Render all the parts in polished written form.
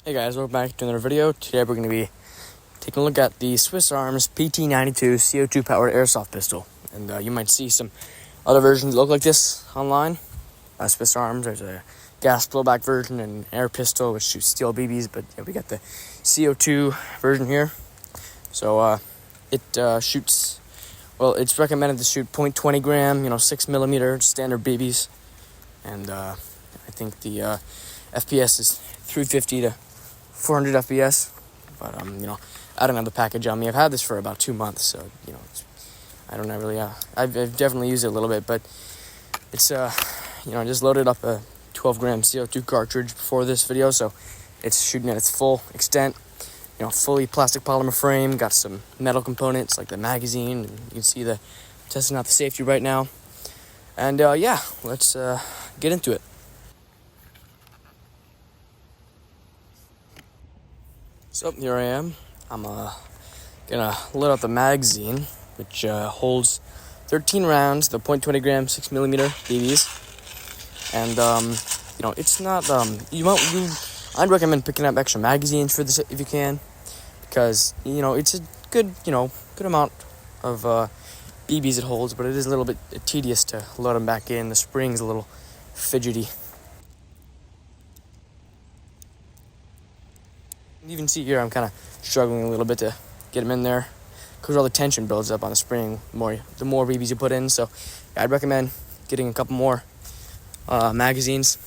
Hey guys, welcome back to another video. Today we're going to be taking a look at the Swiss Arms PT92 CO2 powered airsoft pistol. And you might see some other versions that look like this online. Swiss Arms, there's a gas blowback version and an air pistol which shoots steel BBs, but we got the CO2 version here. So it shoots, well, it's recommended to shoot 0.20 gram, 6mm standard BBs. And I think the FPS is 350 to 400 FPS, but I don't have the package on me. I've had this for about 2 months, so I don't really. I've definitely used it a little bit, but it's I just loaded up a 12 gram CO2 cartridge before this video, so it's shooting at its full extent. Fully plastic polymer frame, got some metal components like the magazine, and you can see the testing out the safety right now. And yeah, let's get into it. So here I am. I'm gonna load up the magazine, which holds 13 rounds, the 0.20 gram 6mm BBs, and it's not I'd recommend picking up extra magazines for this if you can, because it's a good amount of BBs it holds, but it is a little bit tedious to load them back in. The spring's a little fidgety. You can see here I'm kind of struggling a little bit to get them in there because all the tension builds up on the spring the more BBs you put in. So yeah, I'd recommend getting a couple more magazines.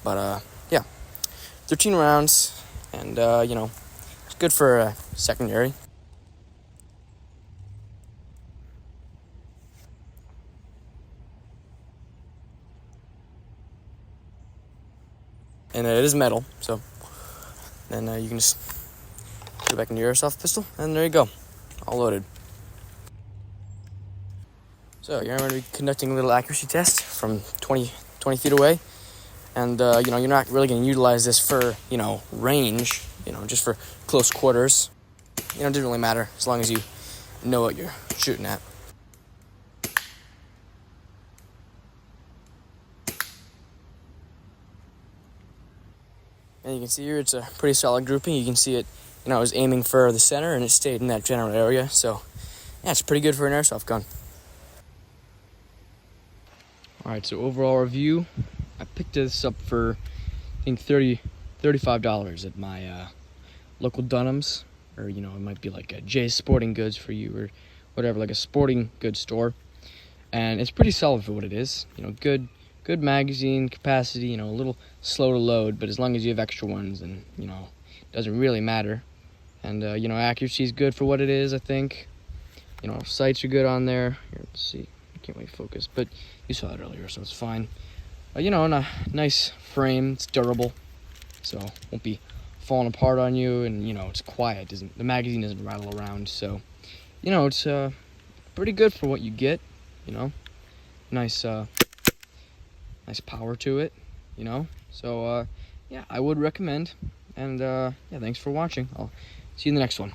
But yeah, 13 rounds, and it's good for secondary. And it is metal, so then you can just put it back into your airsoft pistol, and there you go, all loaded. So you're going to be conducting a little accuracy test from 20 feet away, and you're not really going to utilize this for range, just for close quarters. It doesn't really matter as long as you know what you're shooting at. And you can see here it's a pretty solid grouping. You can see it, I was aiming for the center and it stayed in that general area. So yeah, it's pretty good for an airsoft gun. Alright, so overall review, I picked this up for I think $35 at my local Dunham's, or it might be like a Jay's Sporting Goods for you, or whatever, like a sporting goods store. And it's pretty solid for what it is. Good magazine capacity, a little slow to load, but as long as you have extra ones, then, it doesn't really matter. And, accuracy is good for what it is, I think. Sights are good on there. Here, let's see. I can't wait to focus, but you saw it earlier, so it's fine. And a nice frame. It's durable, so it won't be falling apart on you, and, it's quiet. The magazine doesn't rattle around, so, it's pretty good for what you get, Nice power to it, So, yeah, I would recommend. And, yeah, thanks for watching. I'll see you in the next one.